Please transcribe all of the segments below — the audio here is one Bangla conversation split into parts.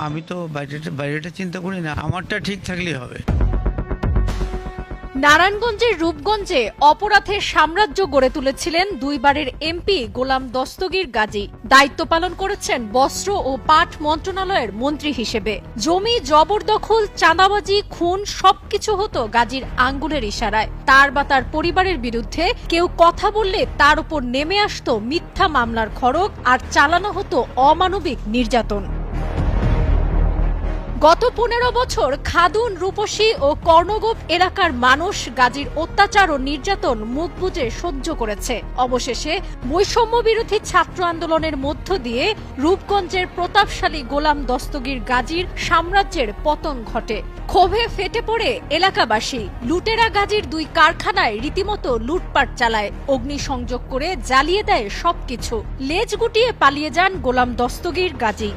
আমি তো বাইরেটা চিন্তা করি না, আমারটা ঠিক থাকলেই হবে। নারায়ণগঞ্জের রূপগঞ্জে অপরাধের সাম্রাজ্য গড়ে তুলেছিলেন দুইবারের এমপি গোলাম দস্তগীর গাজী। দায়িত্ব পালন করেছেন বস্ত্র ও পাট মন্ত্রণালয়ের মন্ত্রী হিসেবে। জমি জবরদখল, চাঁদাবাজি, খুন সবকিছু হতো গাজীর আঙ্গুলের ইশারায়। তার বা তার পরিবারের বিরুদ্ধে কেউ কথা বললে তার উপর নেমে আসতো মিথ্যা মামলার খড়গ আর চালানো হতো অমানবিক নির্যাতন। গত 15 বছর খাদুন, রূপসী ও কর্ণগোপ এলাকার মানুষ গাজীর অত্যাচার ও নির্যাতন মুখ বুজে সহ্য করেছে। অবশেষে বৈষম্য বিরোধী ছাত্র আন্দোলনের মধ্য দিয়ে রূপগঞ্জের প্রতাপশালী গোলাম দস্তগীর গাজীর সাম্রাজ্যের পতন ঘটে। ক্ষোভে ফেটে পড়ে এলাকাবাসী। লুটেরা গাজীর 2 কারখানায় রীতিমতো লুটপাট চালায়, অগ্নিসংযোগ করে জ্বালিয়ে দেয় সবকিছু। লেজ গুটিয়ে পালিয়ে যান গোলাম দস্তগীর গাজী।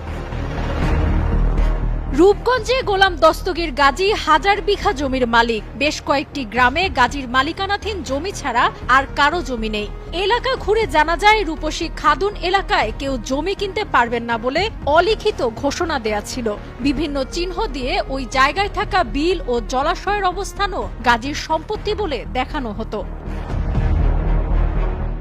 রূপগঞ্জে গোলাম দস্তগীর গাজী 1000 বিঘা জমির মালিক। বেশ কয়েকটি গ্রামে গাজীর মালিকানাধীন জমি ছাড়া আর কারো জমি নেই। এলাকা ঘুরে জানা যায় রূপসী খাদুন এলাকায় কেউ জমি কিনতে পারবেন না বলে অলিখিত ঘোষণা দেয়া ছিল। বিভিন্ন চিহ্ন দিয়ে ওই জায়গায় থাকা বিল ও জলাশয়ের অবস্থানও গাজীর সম্পত্তি বলে দেখানো হতো।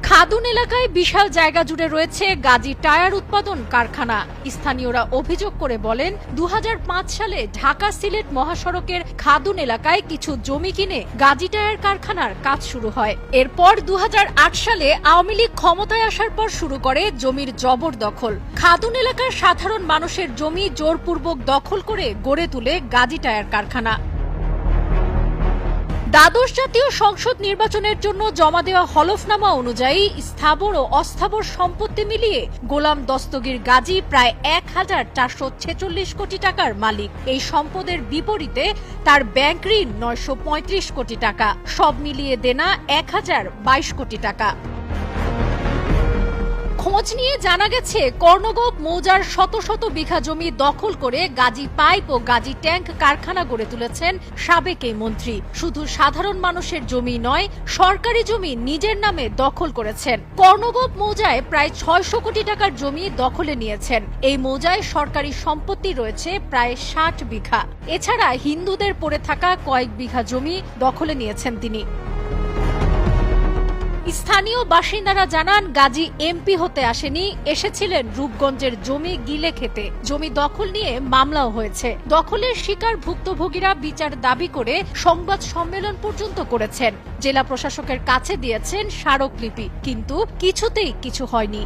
খাদুন এলাকায় বিশাল জায়গা জুড়ে রয়েছে গাজী টায়ার উৎপাদন কারখানা। স্থানীয়রা অভিযোগ করে বলেন, 2005 সালে ঢাকা সিলেট মহাসড়কের খাদুন এলাকায় কিছু জমি কিনে গাজী টায়ার কারখানার কাজ শুরু হয়। এরপর 2008 সালে আওয়ামী লীগ ক্ষমতায় আসার পর শুরু করে জমির জবরদখল। খাদুন এলাকার সাধারণ মানুষের জমি জোরপূর্বক দখল করে গড়ে তুলে গাজী টায়ার কারখানা। দ্বাদশ জাতীয় সংসদ নির্বাচনের জন্য জমা দেওয়া হলফনামা অনুযায়ী স্থাবর ও অস্থাবর সম্পত্তি মিলিয়ে গোলাম দস্তগীর গাজী প্রায় 1446 কোটি টাকার মালিক। এই সম্পদের বিপরীতে তার ব্যাংক ঋণ 935 কোটি টাকা, সব মিলিয়ে দেনা 1022 কোটি টাকা। খোঁজ নিয়ে জানা গেছে, কর্ণগোপ মৌজার শত শত বিঘা জমি দখল করে গাজী পাইপ ও গাজী ট্যাঙ্ক কারখানা গড়ে তুলেছেন সাবেক এই মন্ত্রী। শুধু সাধারণ মানুষের জমি নয়, সরকারি জমি নিজের নামে দখল করেছেন। কর্ণগোপ মৌজায় প্রায় 600 কোটি টাকার জমি দখলে নিয়েছেন। এই মৌজায় সরকারি সম্পত্তি রয়েছে প্রায় 60 বিঘা। এছাড়া হিন্দুদের পড়ে থাকা কয়েক বিঘা জমি দখলে নিয়েছেন তিনি। স্থানীয় বাসিন্দারা জানান, গাজী এমপি হতে আসেনি, এসেছিলেন রূপগঞ্জের জমি গিলে খেতে। জমি দখল নিয়ে মামলাও হয়েছে। দখলের শিকার ভুক্তভোগীরা বিচার দাবি করে সংবাদ সম্মেলন পর্যন্ত করেছেন। জেলা প্রশাসকের কাছে দিয়েছেন স্মারকলিপি, কিন্তু কিছুতেই কিছু হয়নি।